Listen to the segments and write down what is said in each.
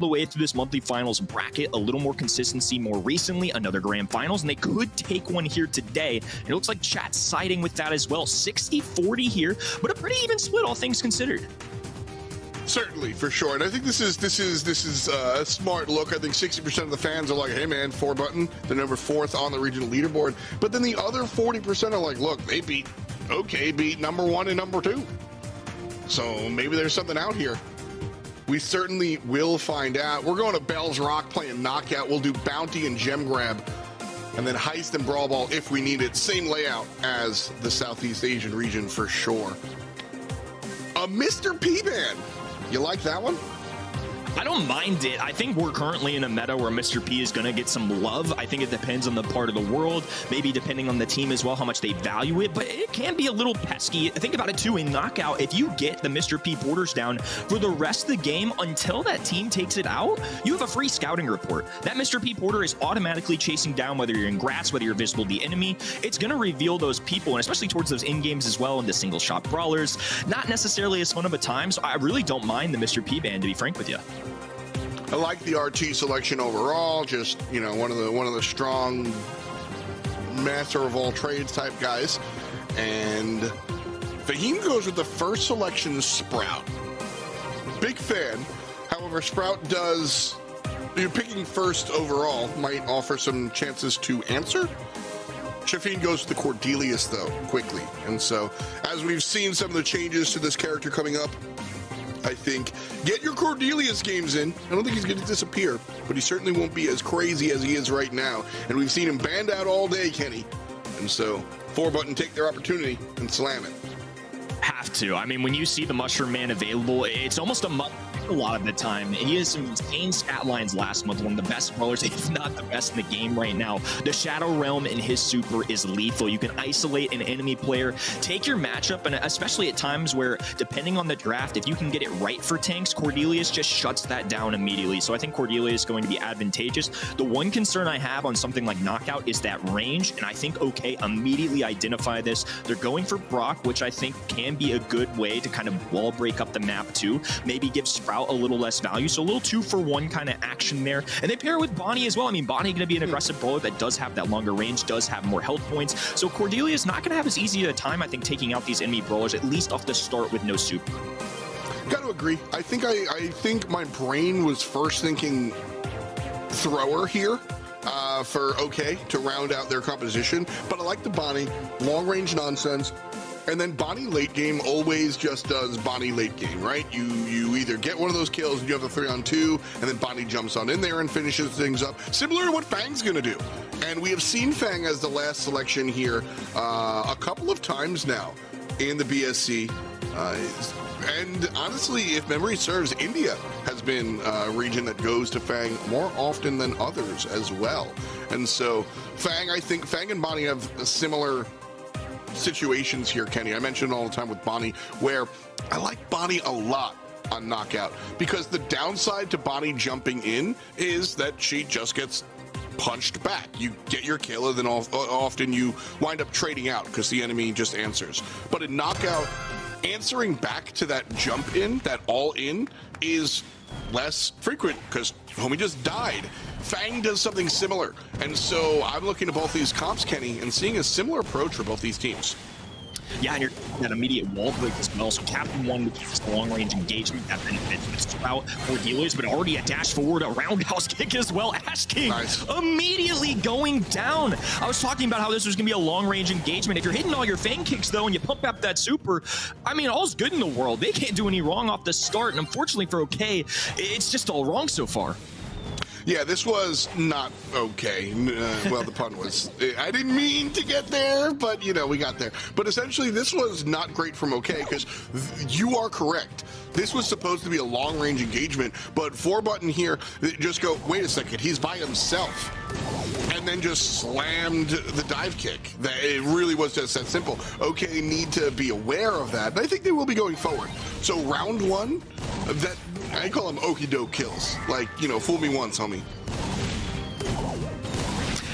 the way through this monthly finals bracket. A little more consistency more recently, another grand finals, and they could take one here today. It looks like chat's siding with that as well. 60-40 here, but a pretty even split, all things considered. Certainly, for sure, and I think this is a smart look. I think 60% of the fans are like, "Hey, man, 4Button, they're number 4th on the regional leaderboard." But then the other 40% are like, "Look, they beat number 1 and number 2, so maybe there's something out here." We certainly will find out. We're going to Bell's Rock playing Knockout. We'll do Bounty and Gem Grab, and then Heist and Brawl Ball if we need it. Same layout as the Southeast Asian region for sure. A Mr. P ban. You like that one? I don't mind it. I think we're currently in a meta where Mr. P is going to get some love. I think it depends on the part of the world, maybe depending on the team as well, how much they value it, but it can be a little pesky. Think about it too, in Knockout, if you get the Mr. P borders down for the rest of the game until that team takes it out, you have a free scouting report. That Mr. P porter is automatically chasing down whether you're in grass, whether you're visible to the enemy. It's going to reveal those people, and especially towards those in-games as well, into single shot brawlers. Not necessarily as fun of a time, so I really don't mind the Mr. P ban, to be frank with you. I like the RT selection overall. Just, you know, one of the strong master of all trades type guys. And Fahim goes with the first selection, Sprout. Big fan. However, Sprout does, you're picking first overall, might offer some chances to answer. Shafin goes to the Cordelius though, quickly. And so, as we've seen some of the changes to this character coming up, I think get your Cordelius games in. I don't think he's going to disappear, but he certainly won't be as crazy as he is right now. And we've seen him banned out all day, Kenny. And so 4Button take their opportunity and slam it. Have to. I mean, when you see the Mushroom Man available, it's almost a lot of the time. He has some insane stat lines last month, one of the best brawlers, if not the best in the game right now. The Shadow Realm in his super is lethal. You can isolate an enemy player, take your matchup, and especially at times where, depending on the draft, if you can get it right for tanks, Cordelius just shuts that down immediately. So I think Cordelius is going to be advantageous. The one concern I have on something like Knockout is that range, and I think OK immediately identify this. They're going for Brock, which I think can be a good way to kind of wall break up the map too. Maybe give Sprout a little less value, so a little 2-for-1 kind of action there. And they pair with Bonnie as well. I mean, Bonnie going to be an aggressive brawler that does have that longer range, does have more health points. So Cordelia is not going to have as easy a time, I think, taking out these enemy brawlers, at least off the start with no super. Got to agree. I think my brain was first thinking thrower here. For OK to round out their composition, but I like the Bonnie long range nonsense. And then Bonnie late game always just does Bonnie late game, right? You either get one of those kills and you have the 3-on-2, and then Bonnie jumps on in there and finishes things up, similar to what Fang's gonna do. And we have seen Fang as the last selection here a couple of times now in the BSC. And honestly, if memory serves, India has been a region that goes to Fang more often than others as well. And so Fang, I think Fang and Bonnie have similar situations here, Kenny. I mentioned all the time with Bonnie, where I like Bonnie a lot on Knockout, because the downside to Bonnie jumping in is that she just gets punched back. You get your kill, and then often you wind up trading out because the enemy just answers. But in Knockout, answering back to that jump in, that all in, is less frequent because homie just died. Fang does something similar, and so I'm looking at both these comps, Kenny, and seeing a similar approach for both these teams. Yeah, and you're that immediate wall break as well. So Captain 1 gets the long-range engagement that benefits with Sprout for dealers, but already a dash forward, a roundhouse kick as well. Ash King immediately going down. I was talking about how this was going to be a long-range engagement. If you're hitting all your Fang kicks, though, and you pump up that super, I mean, all's good in the world. They can't do any wrong off the start, and unfortunately for OK, it's just all wrong so far. Yeah, this was not okay. Well, the pun was, I didn't mean to get there, but, you know, we got there. But essentially, this was not great from OK, because you are correct. This was supposed to be a long-range engagement, but 4Button here just go, wait a second, he's by himself. And then just slammed the dive kick. It really was just that simple. OK, need to be aware of that, and I think they will be going forward. So round 1, that I call them okey-doke kills. Like, you know, fool me once, homie.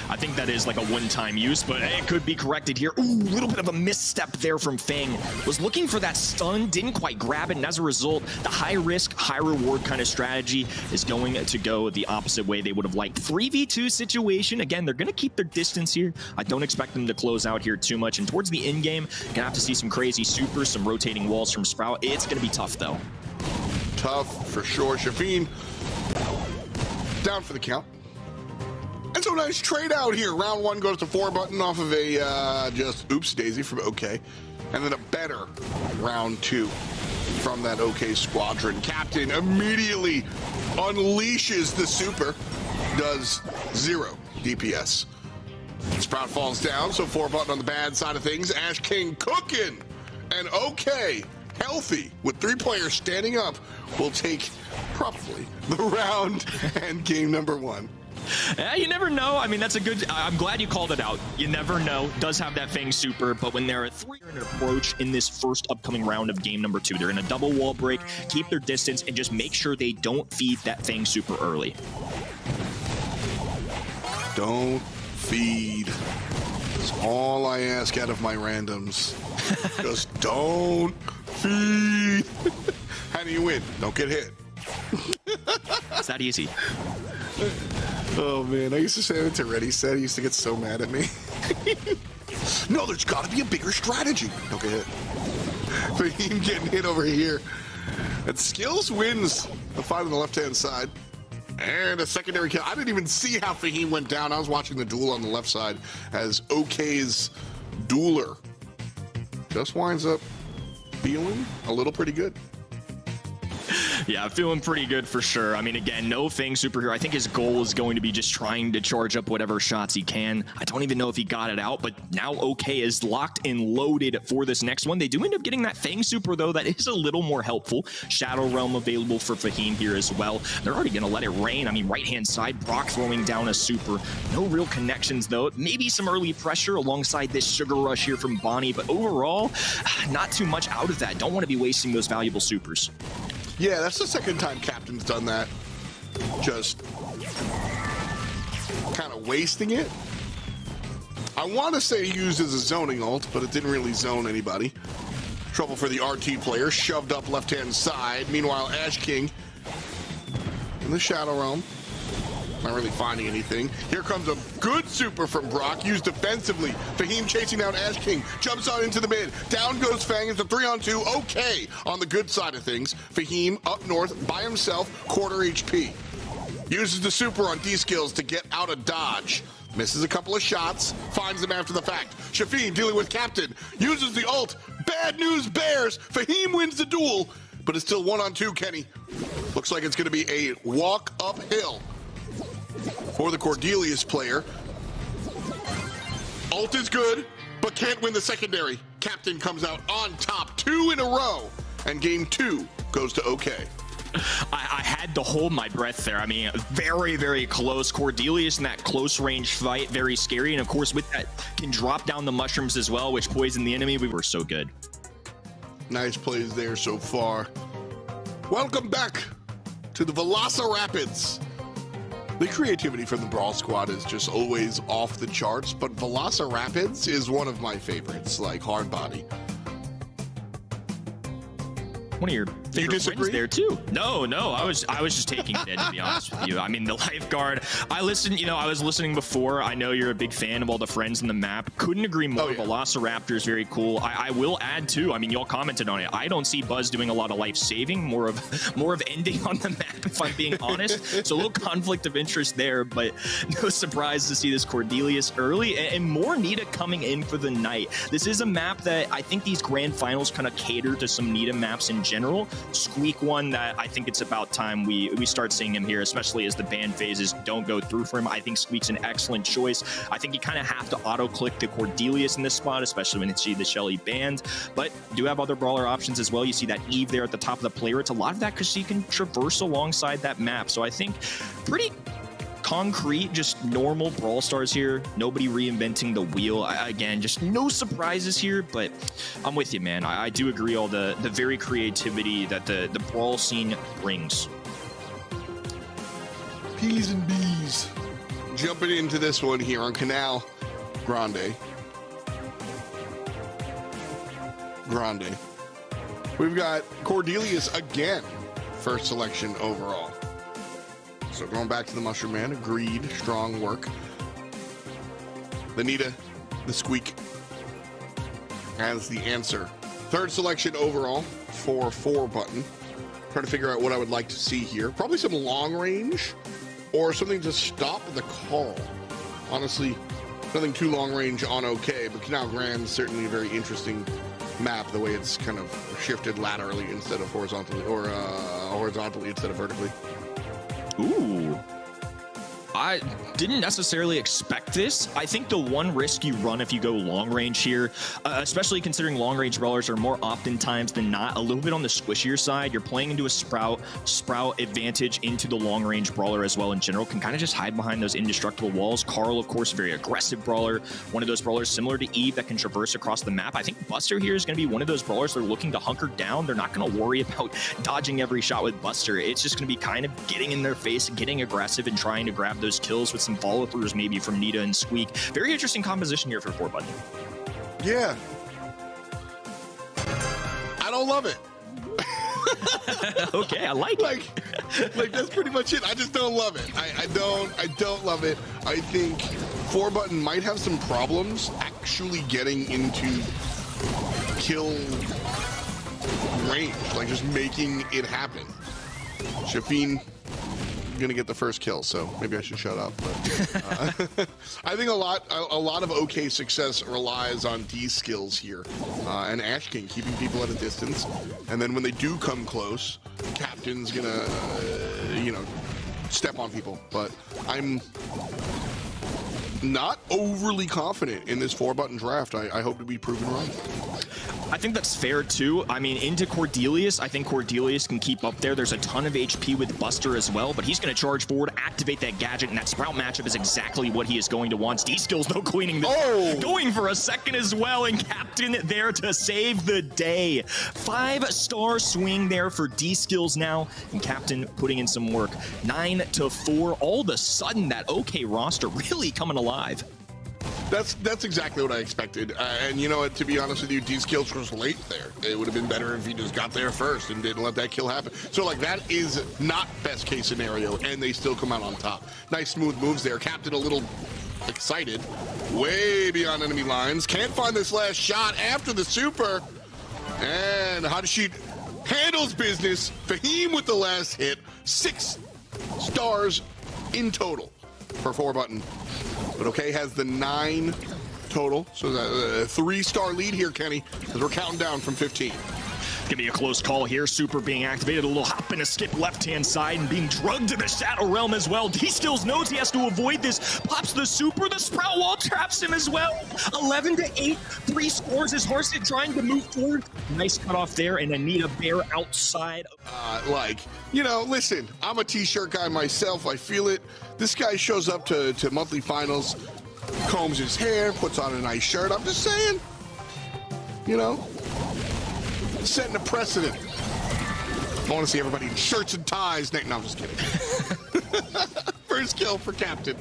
I I think that is like a one-time use, but it could be corrected here. Ooh, a little bit of a misstep there from Fang. Was looking for that stun, didn't quite grab it, and as a result, the high risk, high reward kind of strategy is going to go the opposite way they would have liked. 3v2 situation. Again, they're going to keep their distance here. I don't expect them to close out here too much, and towards the end game, gonna have to see some crazy supers, some rotating walls from Sprout. It's going to be tough, though. Tough, for sure. Shavine down for the count. And so nice trade out here. Round one goes to 4Button off of a just oops daisy from OK. And then a better round two from that OK squadron. Captain immediately unleashes the super. Does 0 DPS. Sprout falls down, so 4Button on the bad side of things. Ash King cooking. And OK, healthy, with 3 players standing up, will take probably the round and game number 1. Yeah, you never know. I mean, that's a good... I'm glad you called it out. You never know. Does have that Fang super, but when there are 3 in an approach in this first upcoming round of game number 2, they're in a double wall break, keep their distance, and just make sure they don't feed that Fang super early. Don't feed. That's all I ask out of my randoms. Just don't feed. How do you win? Don't get hit. It's that easy. Oh man, I used to say it to Reddy said. He used to get so mad at me. No, there's got to be a bigger strategy. Don't get hit. Fahim getting hit over here. And Skills wins the fight on the left-hand side. And a secondary kill. I didn't even see how Fahim went down. I was watching the duel on the left side as OK's dueler just winds up feeling a little pretty good. Yeah, feeling pretty good for sure. I mean, again, no Fang super here. I think his goal is going to be just trying to charge up whatever shots he can. I don't even know if he got it out, but now OK is locked and loaded for this next one. They do end up getting that Fang super, though. That is a little more helpful. Shadow Realm available for Fahim here as well. They're already going to let it rain. I mean, right-hand side, Brock throwing down a super. No real connections, though. Maybe some early pressure alongside this Sugar Rush here from Bonnie, but overall, not too much out of that. Don't want to be wasting those valuable supers. Yeah, that's the second time Captain's done that. Just kind of wasting it. I want to say he used as a zoning ult, but it didn't really zone anybody. Trouble for the RT player, shoved up left-hand side. Meanwhile, Ash King in the Shadow Realm. Not really finding anything. Here comes a good super from Brock, used defensively. Fahim chasing down Ash King, jumps on into the mid. Down goes Fang. It's a 3-on-2. Okay, on the good side of things. Fahim up north by himself, quarter HP. Uses the super on D-skills to get out of dodge. Misses a couple of shots, finds them after the fact. Shafin dealing with Captain, uses the ult. Bad news bears. Fahim wins the duel, but it's still 1-on-2, Kenny. Looks like it's going to be a walk uphill for the Cordelius player. Ult is good, but can't win the secondary. Captain comes out on top 2 in a row, and game 2 goes to OK. I had to hold my breath there. I mean, very, very close. Cordelius in that close range fight, very scary. And of course, with that, can drop down the mushrooms as well, which poison the enemy. We were so good. Nice plays there so far. Welcome back to the Velocirapids. The creativity from the Brawl squad is just always off the charts, but Velocirapids is one of my favorites, like Hardbody. One of your favorite friends there too. No, I was just taking it in, to be honest with you. I mean, the lifeguard. I was listening before. I know you're a big fan of all the friends in the map. Couldn't agree more. Velociraptor is very cool. I will add too. I mean, y'all commented on it. I don't see Buzz doing a lot of life saving. More of ending on the map, if I'm being honest. So a little conflict of interest there, but no surprise to see this Cordelius early and more Nita coming in for the night. This is a map that I think these grand finals kind of cater to some Nita maps in general. Squeak one that I think it's about time we start seeing him here, especially as the ban phases don't go through for him. I think Squeak's an excellent choice. I think you kind of have to auto-click the Cordelius in this spot, especially when you see the Shelly banned, but do have other brawler options as well. You see that Eve there at the top of the player. It's a lot of that because she can traverse alongside that map. So I think pretty concrete, just normal Brawl Stars here. Nobody reinventing the wheel. Again, just no surprises here, but I'm with you, man. I do agree all the very creativity that the Brawl scene brings. P's and B's. jumping into this one here on Canal Grande. We've got Cordelius again, first selection overall. So going back to the Mushroom Man, agreed, strong work. The Nita, the Squeak, as the answer. Third selection overall for 4Button. Trying to figure out what I would like to see here. Probably some long range or something to stop the call. Honestly, nothing too long range on OK, but Canal Grand is certainly a very interesting map, the way it's kind of shifted laterally instead of horizontally, or horizontally instead of vertically. Ooh. I didn't necessarily expect this. I think the one risk you run if you go long range here, especially considering long range brawlers are more oftentimes than not a little bit on the squishier side. You're playing into a Sprout advantage into the long range brawler as well in general, can kind of just hide behind those indestructible walls. Carl, of course, a very aggressive brawler, one of those brawlers similar to Eve that can traverse across the map. I think Buster here is going to be one of those brawlers they're looking to hunker down. They're not going to worry about dodging every shot with Buster. It's just going to be kind of getting in their face, getting aggressive, and trying to grab those kills with some follow-throughs maybe from Nita and Squeak. Very interesting composition here for 4Button. Yeah. I don't love it. Okay, I like it. Like that's pretty much it. I just don't love it. I don't love it. I think 4Button might have some problems actually getting into kill range, like just making it happen. Shafin gonna get the first kill, so maybe I should shut up. But I think a lot of OK success relies on D skills here, and Ash King keeping people at a distance, and then when they do come close, Captain's gonna step on people. But I'm not overly confident in this 4Button draft. I hope to be proven wrong. I think that's fair too. I mean, into Cordelius, I think Cordelius can keep up there. There's a ton of HP with Buster as well, but he's going to charge forward, activate that gadget, and that Sprout matchup is exactly what he is going to want. D-Skills, though, cleaning the going for a second as well, and Captain there to save the day. 5-star swing there for D-Skills now, and Captain putting in some work. 9-4. All of a sudden, that OK roster really coming alive. That's exactly what I expected. And you know what, to be honest with you, D-Skills was late there. It would have been better if he just got there first and didn't let that kill happen. So like that is not best case scenario, and they still come out on top. Nice smooth moves there. Captain a little excited, way beyond enemy lines. Can't find this last shot after the super. And Hadashit handles business. Fahim with the last hit. 6 stars in total for 4Button. But OK has the 9 total, so a 3-star lead here, Kenny, as we're counting down from 15. Gonna be a close call here. Super being activated, a little hop and a skip left-hand side, and being drugged to the Shadow Realm as well. D-Skills knows he has to avoid this. Pops the super, the Sprout Wall traps him as well. 11-8, 3 scores as Harsit trying to move forward. Nice cut off there, and Anita Bear outside. Listen, I'm a t-shirt guy myself. I feel it. This guy shows up to monthly finals, combs his hair, puts on a nice shirt. I'm just saying, setting a precedent. I want to see everybody in shirts and ties. No, I'm just kidding. First kill for Captain.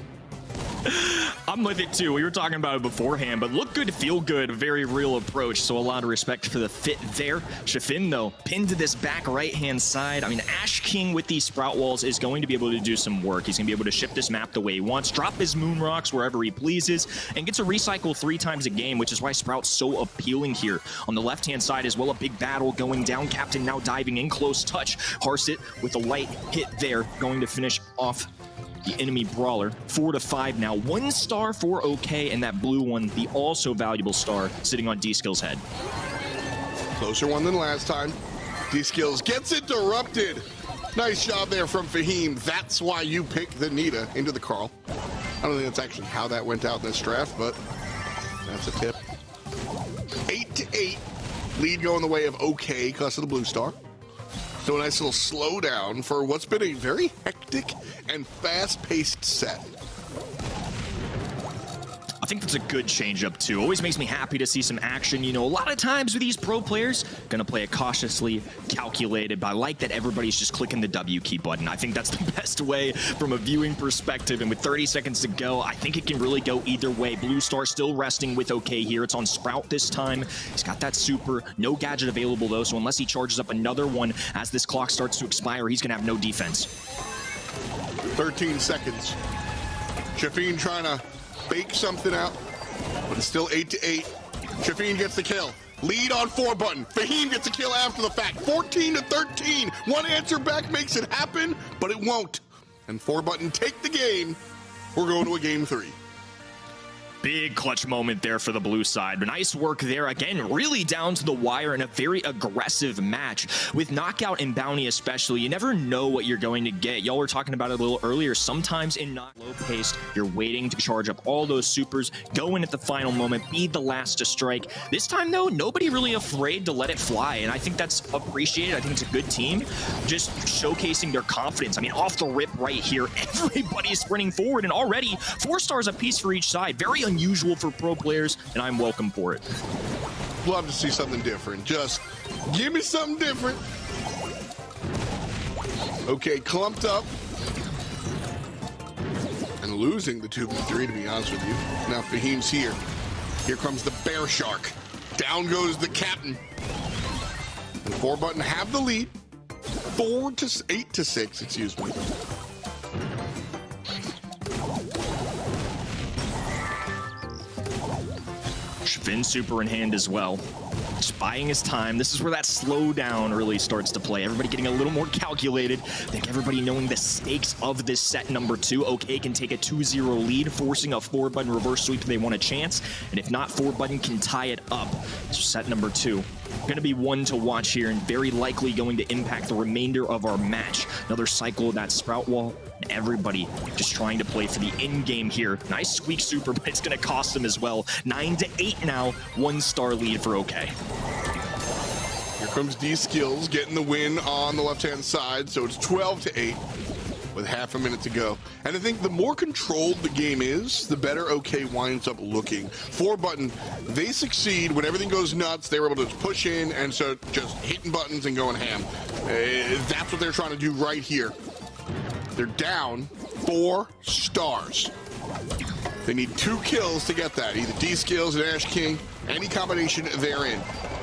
I'm with it too. We were talking about it beforehand, but look good, feel good, very real approach. So a lot of respect for the fit there. Shafin, though, pinned to this back right-hand side. I mean, Ash King with these Sprout Walls is going to be able to do some work. He's going to be able to shift this map the way he wants, drop his Moon Rocks wherever he pleases, and gets a recycle 3 times a game, which is why Sprout's so appealing here. On the left-hand side as well, a big battle going down. Captain now diving in, close touch. Harsit with a light hit there, going to finish off the enemy brawler. 4-5 now. 1 star for OK, and that blue one, the also valuable star, sitting on D-Skills' head. Closer one than last time. D-Skills gets interrupted. Nice job there from Fahim. That's why you picked the Nita into the Carl. I don't think that's actually how that went out in this draft, but that's a tip. 8-8. Lead going the way of OK because of the blue star. So a nice little slowdown for what's been a very hectic and fast-paced set. I think that's a good change-up, too. Always makes me happy to see some action. You know, a lot of times with these pro players, going to play it cautiously, calculated, but I like that everybody's just clicking the W key button. I think that's the best way from a viewing perspective, and with 30 seconds to go, I think it can really go either way. Blue Star still resting with OK here. It's on Sprout this time. He's got that super. No gadget available, though, so unless he charges up another one as this clock starts to expire, he's going to have no defense. 13 seconds. Shafin trying to bake something out, but it's still 8-8. Shafin gets the kill. Lead on 4Button. Fahim gets a kill after the fact. 14-13. One answer back makes it happen, but it won't. And 4Button take the game. We're going to a game 3. Big clutch moment there for the blue side. But nice work there. Again, really down to the wire in a very aggressive match. With Knockout and Bounty especially, you never know what you're going to get. Y'all were talking about it a little earlier. Sometimes in not low paced, you're waiting to charge up all those supers, go in at the final moment, be the last to strike. This time, though, nobody really afraid to let it fly. And I think that's appreciated. I think it's a good team just showcasing their confidence. I mean, off the rip right here, everybody's sprinting forward, and already 4 stars apiece for each side. Very unusual for pro players, and I'm welcome for it. Love to see something different. Just give me something different. Okay, clumped up and losing the 2v3, to be honest with you. Now Fahim's here. Here comes the bear shark. Down goes the captain. And 4Button have the lead. 8-6, excuse me. Finn super in hand as well. Just buying his time. This is where that slowdown really starts to play. Everybody getting a little more calculated. I think everybody knowing the stakes of this set number 2. OK can take a 2-0 lead, forcing a 4-button reverse sweep if they want a chance. And if not, 4-button can tie it up. So set number 2. Going to be one to watch here, and very likely going to impact the remainder of our match. Another cycle of that Sprout wall, and everybody just trying to play for the end game here. Nice squeak super, but it's going to cost them as well. 9-8 now, 1-star lead for OK. Here comes D-Skills getting the win on the left-hand side, so it's 12-8 with half a minute to go. And I think the more controlled the game is, the better OK winds up looking. 4Button, they succeed when everything goes nuts. They were able to push in and so just hitting buttons and going ham. That's what they're trying to do right here. They're down 4 stars. They need 2 kills to get that. Either D-Skills and Ash King, any combination therein.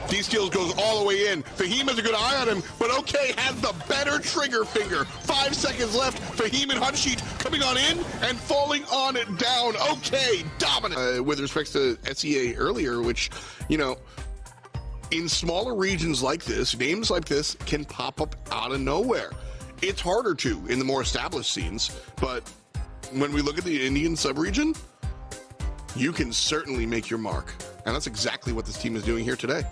D-Skills goes all the way in. Fahim has a good eye on him, but OK has the better trigger finger. 5 seconds left. Fahim and Hunsheet coming on in and falling on it down. OK, dominant. With respect to SEA earlier, which, you know, in smaller regions like this, names like this can pop up out of nowhere. It's harder to in the more established scenes, but when we look at the Indian sub-region, you can certainly make your mark. And that's exactly what this team is doing here today.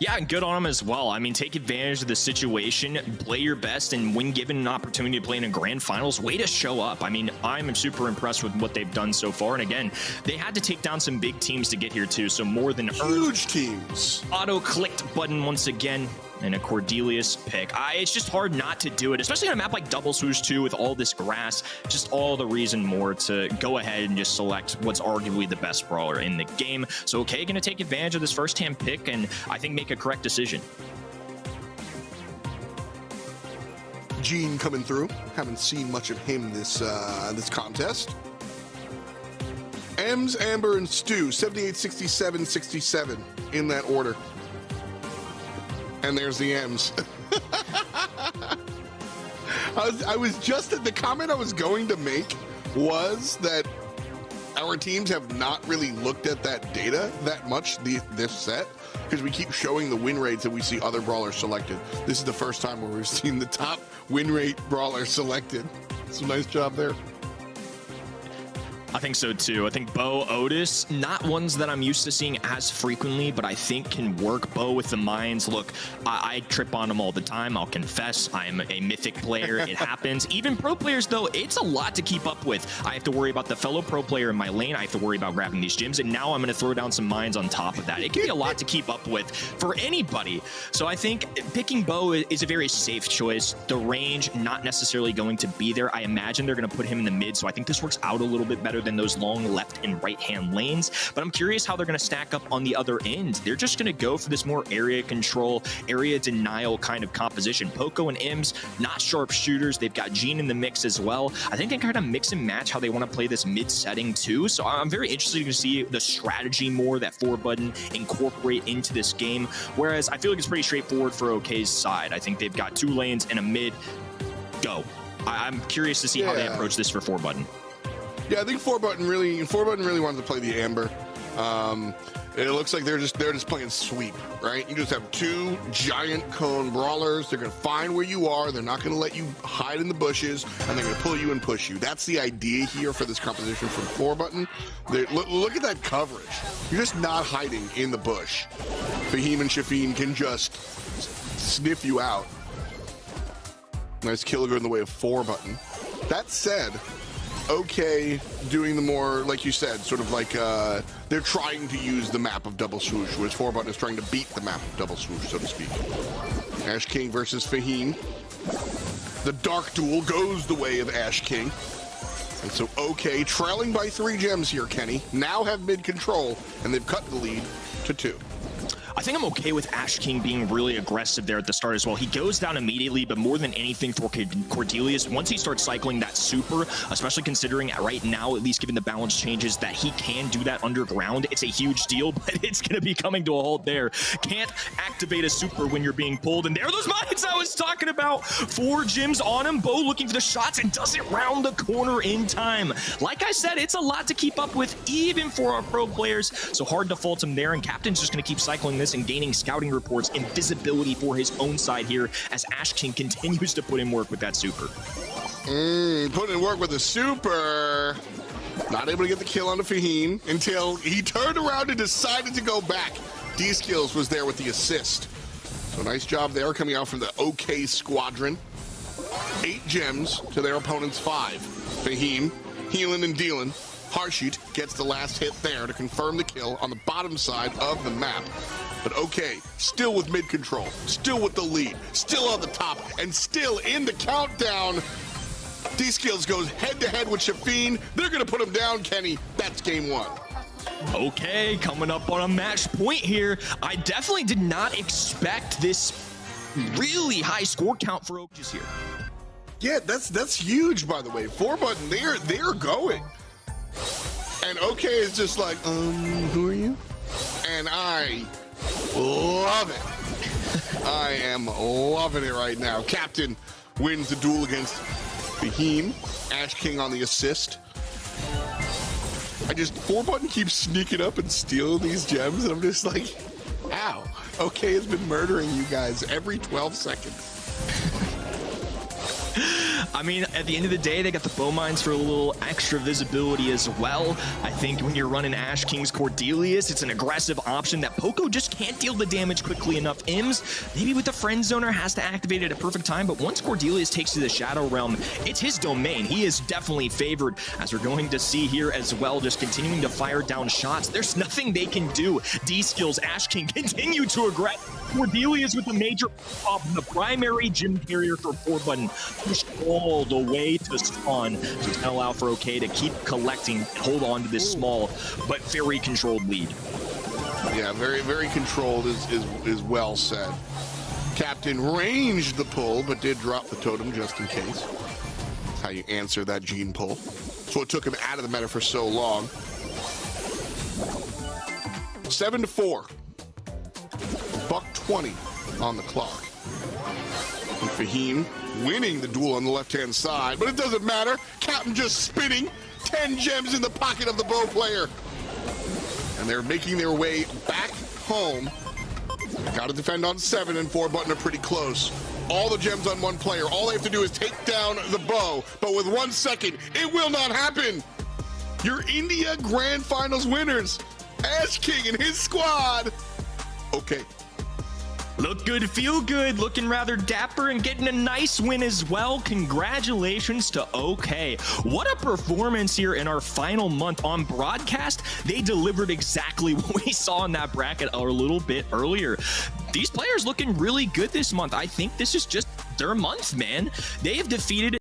Yeah, and good on them as well. I mean, take advantage of the situation, play your best, and when given an opportunity to play in a grand finals, way to show up. I mean, I'm super impressed with what they've done so far. And again, they had to take down some big teams to get here too, so more than huge teams. Auto-clicked button once again. And a Cordelius pick. It's just hard not to do it, especially on a map like Double Swoosh 2 with all this grass. Just all the reason more to go ahead and just select what's arguably the best brawler in the game. So OK, going to take advantage of this first-hand pick and I think make a correct decision. Gene coming through. Haven't seen much of him this contest. Ems, Amber, and Stu, 78, 67, 67 in that order. And there's the M's. I was just, the comment I was going to make was that our teams have not really looked at that data that much this set, because we keep showing the win rates that we see other brawlers selected. This is the first time where we've seen the top win rate brawler selected. So nice job there. I think so too. I think Bo, Otis, not ones that I'm used to seeing as frequently, but I think can work. Bo with the mines. Look, I trip on them all the time. I'll confess. I'm a mythic player. It happens. Even pro players, though, it's a lot to keep up with. I have to worry about the fellow pro player in my lane. I have to worry about grabbing these gyms. And now I'm going to throw down some mines on top of that. It can be a lot to keep up with for anybody. So I think picking Bo is a very safe choice. The range, not necessarily going to be there. I imagine they're going to put him in the mid. So I think this works out a little bit better than those long left and right hand lanes. But I'm curious how they're going to stack up on the other end. They're just going to go for this more area control, area denial kind of composition. Poco and Ims, not sharp shooters. They've got Gene in the mix as well. I think they kind of mix and match how they want to play this mid setting too. So I'm very interested to see the strategy more that 4Button incorporate into this game. Whereas I feel like it's pretty straightforward for OK's side. I think they've got 2 lanes and a mid. Go. I'm curious to see how they approach this for 4Button. Yeah, I think 4Button really wanted to play the Amber. It looks like they're just playing sweep, right? You just have 2 giant cone brawlers. They're gonna find where you are. They're not gonna let you hide in the bushes, and they're gonna pull you and push you. That's the idea here for this composition from 4Button. Look at that coverage. You're just not hiding in the bush. Fahim and Shafin can just sniff you out. Nice kill in the way of 4Button. That said, OK doing the more, like you said, sort of like they're trying to use the map of double swoosh, whereas 4Button is trying to beat the map of double swoosh, so to speak. Ash King versus Fahim. The dark duel goes the way of Ash King. And so OK, trailing by 3 gems here, Kenny, now have mid control, and they've cut the lead to 2. I think I'm okay with Ash King being really aggressive there at the start as well. He goes down immediately, but more than anything for Cordelius, once he starts cycling that super, especially considering right now, at least given the balance changes, that he can do that underground, it's a huge deal, but it's going to be coming to a halt there. Can't activate a super when you're being pulled, and there are those mines I was talking about. 4 gems on him, Bo looking for the shots, and doesn't round the corner in time. Like I said, it's a lot to keep up with, even for our pro players, so hard to fault him there, and Captain's just going to keep cycling this and gaining scouting reports and visibility for his own side here as Ash King continues to put in work with that super. Putting in work with the super. Not able to get the kill on the Fahim until he turned around and decided to go back. D-Skills was there with the assist. So nice job there coming out from the OK squadron. 8 gems to their opponent's 5. Fahim healing and dealing. Harshit gets the last hit there to confirm the kill on the bottom side of the map. But OK, still with mid control, still with the lead, still on the top, and still in the countdown. D-Skills goes head-to-head with Shafin. They're going to put him down, Kenny. That's game 1. Okay, coming up on a match point here. I definitely did not expect this really high score count for Oaks here. Yeah, that's huge, by the way. 4Button, they're going. And OK is just like, who are you? And I love it. I am loving it right now. Captain wins the duel against Fahim. Ash King on the assist. 4Button keeps sneaking up and stealing these gems, and I'm just like, ow. OK has been murdering you guys every 12 seconds. I mean, at the end of the day, they got the bow mines for a little extra visibility as well. I think when you're running Ash King's Cordelius, it's an aggressive option that Poco just can't deal the damage quickly enough. Ims, maybe with the friend zoner, has to activate it at a perfect time, but once Cordelius takes to the Shadow Realm, it's his domain. He is definitely favored, as we're going to see here as well, just continuing to fire down shots. There's nothing they can do. D-Skills, Ash King continue to aggress. Cordelius with a major pop, the primary gym carrier for 4Button, pushed all the way to spawn to allow for OK to keep collecting and hold on to this small but very controlled lead. Yeah, very, very controlled is well said. Captain ranged the pull, but did drop the totem just in case. That's how you answer that gene pull. So it took him out of the meta for so long. 7-4. $120 on the clock. And Fahim winning the duel on the left-hand side, but it doesn't matter. Captain just spinning 10 gems in the pocket of the bow player. And they're making their way back home. Got to defend on 7, and 4Button are pretty close. All the gems on one player. All they have to do is take down the bow, but with 1 second, it will not happen. Your India Grand Finals winners, Ash King and his squad. Okay. Look good, feel good, looking rather dapper and getting a nice win as well. Congratulations to OK. What a performance here in our final month on broadcast. They delivered exactly what we saw in that bracket a little bit earlier. These players looking really good this month. I think this is just their month, man. They have defeated